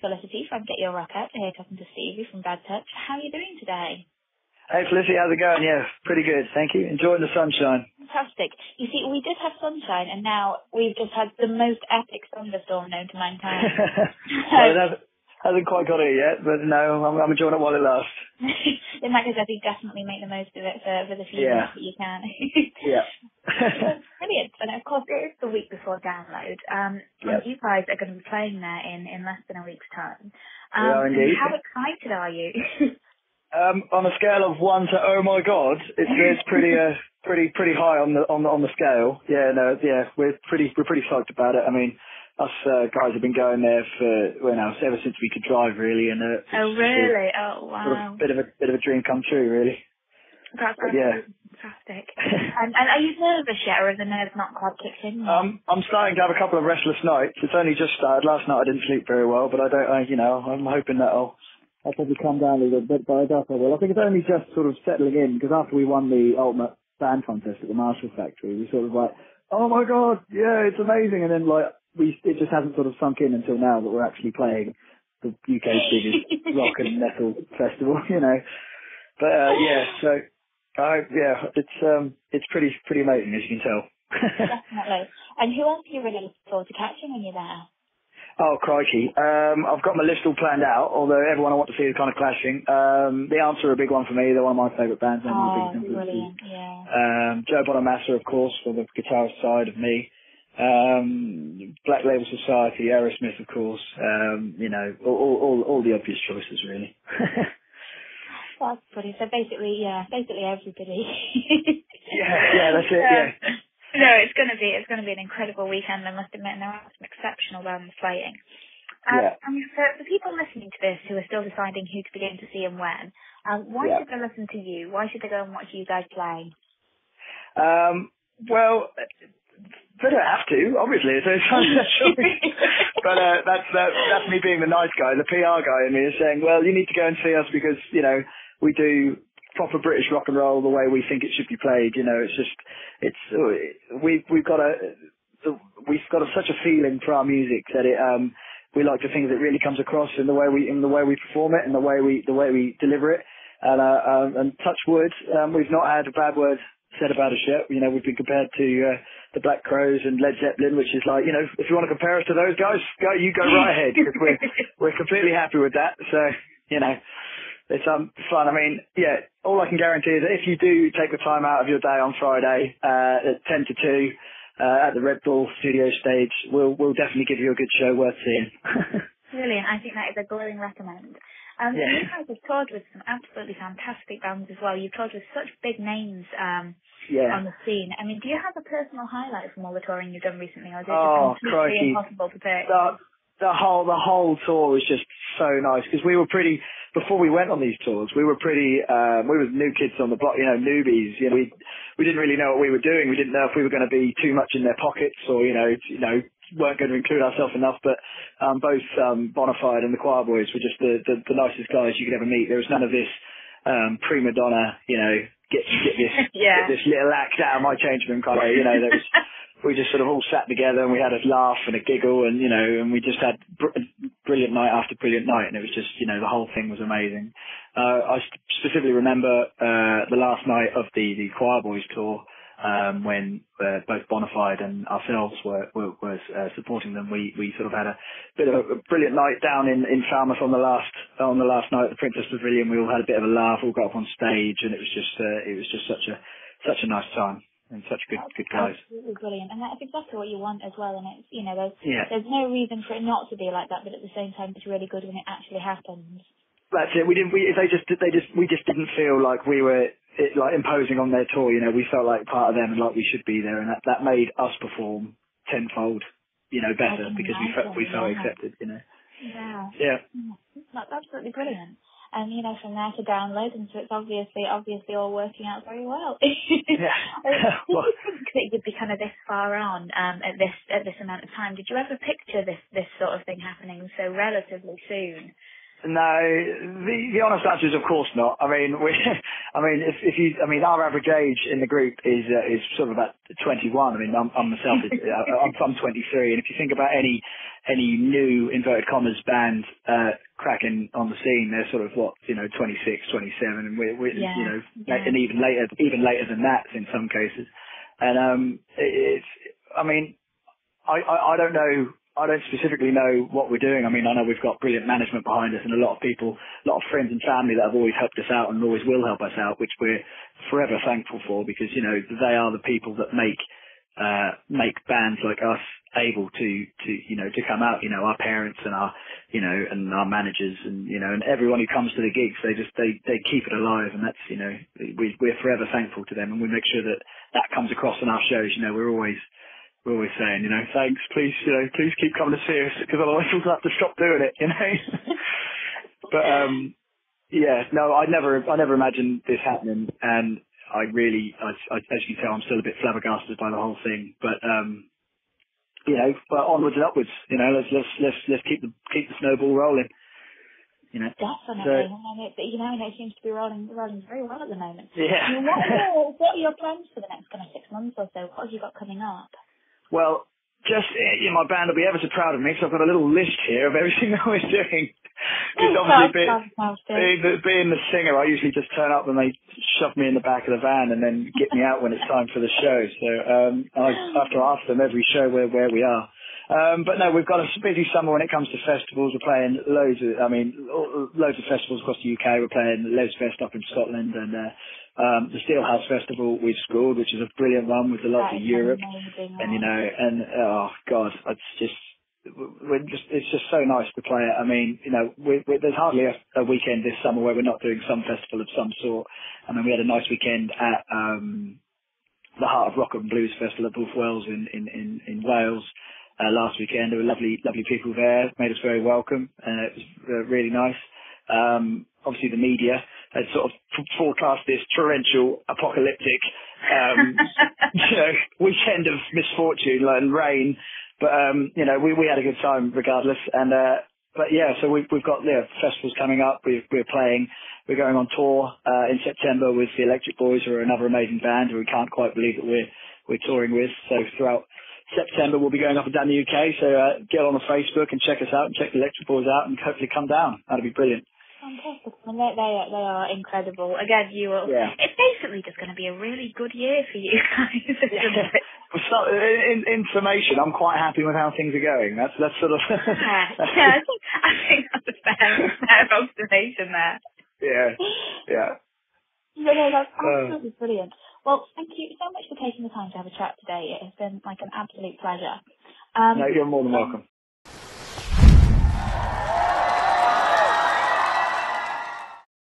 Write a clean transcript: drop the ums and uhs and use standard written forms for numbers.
Felicity from Get Your Rock Out, here talking to Stevie from Bad Touch. How are you doing today? Hey Felicity, how's it going? Yeah, pretty good, thank you. Enjoying the sunshine. Fantastic. You see, we did have sunshine, and now we've just had the most epic thunderstorm known to mankind. Well, it hasn't quite got it yet, but no, I'm enjoying it while it lasts. In that case, I think definitely make the most of it for the few minutes that you can. Yeah. Brilliant. And of course, it is the week before download. And you guys are going to be playing there in less than a week's time. We are indeed. How excited are you? On a scale of 1 to oh my god, it's pretty high on the scale. Yeah, no, yeah, we're pretty psyched about it. I mean, us guys have been going there ever since we could drive, really, and oh really? Oh wow! Sort of bit of a dream come true, really. That's fantastic. And are you nervous yet, or are the nerves not quite kicked in yet? I'm starting to have a couple of restless nights. It's only just started. Last night I didn't sleep very well, but I'm hoping that I'll probably come down a little bit, but I doubt I will. I think it's only just sort of settling in, because after we won the Ultimate Band Contest at the Marshall Factory, we sort of like, oh my god, yeah, it's amazing, and then like, it just hasn't sort of sunk in until now that we're actually playing the UK's biggest rock and metal festival, you know. But it's pretty amazing, as you can tell. Definitely. And who else are you really looking forward to catching when you're there? Oh, crikey. I've got my list all planned out, although everyone I want to see is kind of clashing. The Answer are a big one for me. They're one of my favourite bands. Oh, brilliant, yeah. Joe Bonamassa, of course, for the guitarist side of me. Black Label Society, Aerosmith, of course. All the obvious choices, really. That's pretty. So basically everybody. yeah, that's it. Yeah. No, it's going to be an incredible weekend. I must admit, and there are some exceptional bands playing. And for people listening to this who are still deciding who to begin to see and when, why should they listen to you? Why should they go and watch you guys play? Well, they don't have to, obviously. But that's me being the nice guy. The PR guy in me is saying, well, you need to go and see us because, you know, we do proper British rock and roll the way we think it should be played. You know, we've got such a feeling for our music that we like to think that it really comes across in the way we perform it and the way we deliver it. And touch wood, we've not had a bad word said about us yet. You know, we've been compared to the Black Crowes and Led Zeppelin, which is like, you know, if you want to compare us to those guys, go right ahead, because we're completely happy with that. So, you know, it's fun. I mean, yeah, all I can guarantee is that if you do take the time out of your day on Friday at 10 to 2 at the Red Bull studio stage, we'll definitely give you a good show worth seeing. Brilliant. I think that is a glowing recommend. You guys have toured with some absolutely fantastic bands as well. You've toured with such big names on the scene. I mean, do you have a personal highlight from all the touring you've done recently, or is it just completely impossible to pick? The whole tour was just so nice, because before we went on these tours, we were new kids on the block, you know, newbies. You know, we didn't really know what we were doing. We didn't know if we were going to be too much in their pockets, or you know, weren't going to include ourselves enough. But both Bonafide and the Choir Boys were just the nicest guys you could ever meet. There was none of this prima donna, you know, get this little act out of my change room kind of, you know. We just sort of all sat together and we had a laugh and a giggle, and, you know, and we just had brilliant night after brilliant night, and it was just, you know, the whole thing was amazing. I specifically remember the last night of the Choir Boys tour, when both Bonafide and ourselves were supporting them. We sort of had a bit of a brilliant night down in Falmouth on the last night at the Princess Pavilion. We all had a bit of a laugh, all got up on stage, and it was just such a nice time. And such good guys. Absolutely brilliant, and that's exactly what you want as well. And it's, you know, there's no reason for it not to be like that, but at the same time, it's really good when it actually happens. That's it. We just didn't feel like we were like imposing on their tour. You know, we felt like part of them and like we should be there, and that made us perform tenfold, you know, better, because we felt accepted. You know. Yeah. That's absolutely brilliant. And, you know, from there to download, and so it's obviously all working out very well. Did you think that you'd be kind of this far on at this amount of time? Did you ever picture this sort of thing happening so relatively soon? No, the honest answer is of course not. I mean, our average age in the group is sort of about 21. I mean, I'm myself, I'm 23, and if you think about any any new inverted commas band cracking on the scene. They're sort of 26, 27, and we're and even later than that in some cases. And I don't know. I don't specifically know what we're doing. I mean, I know we've got brilliant management behind us and a lot of people, a lot of friends and family that have always helped us out and always will help us out, which we're forever thankful for, because, they are the people that make bands like us able to come out, our parents and and our managers and everyone who comes to the gigs, they keep it alive, and that's, we're forever thankful to them, and we make sure that comes across in our shows. We're always saying, thanks, please keep coming to see us, because otherwise we'll have to stop doing it, But, I never imagined this happening, and I really, as you can tell, I'm still a bit flabbergasted by the whole thing. But, but onwards and upwards, let's keep the snowball rolling. Definitely. It seems to be rolling very well at the moment. Yeah. I mean, what are your plans for the next kind of 6 months or so? What have you got coming up? Well, just my band will be ever so proud of me, because I've got a little list here of everything that we're doing. Because obviously, being the singer, I usually just turn up and they shove me in the back of the van and then get me out when it's time for the show. So I have to ask them every show where we are. But no, we've got a busy summer when it comes to festivals. We're playing loads of festivals across the UK. We're playing Les Fest up in Scotland, and the Steelhouse Festival we've scored, which is a brilliant one with the likes of Europe. Amazing, and oh God, it's just so nice to play it. I mean, there's hardly a weekend this summer where we're not doing some festival of some sort. I mean, we had a nice weekend at the Heart of Rock and Blues Festival at Booth Wells in Wales. Last weekend, there were lovely people there, made us very welcome, and it was really nice. Obviously the media had sort of forecast this torrential, apocalyptic, weekend of misfortune and rain, but, we had a good time regardless. And, so we've got, festivals coming up. We're playing, we're going on tour, in September with the Electric Boys, who are another amazing band who we can't quite believe that we're touring with. So throughout September, we'll be going up and down the UK, so get on the Facebook and check us out and check the Electric Boys out and hopefully come down. That'll be brilliant. Fantastic. I mean, they are incredible. Again, it's basically just going to be a really good year for you guys. Information, I'm quite happy with how things are going. That's sort of... I think that's a fair observation there. Yeah. No, that's absolutely brilliant. Well, thank you so much for taking the time to have a chat today. It has been like an absolute pleasure. No, you're more than welcome.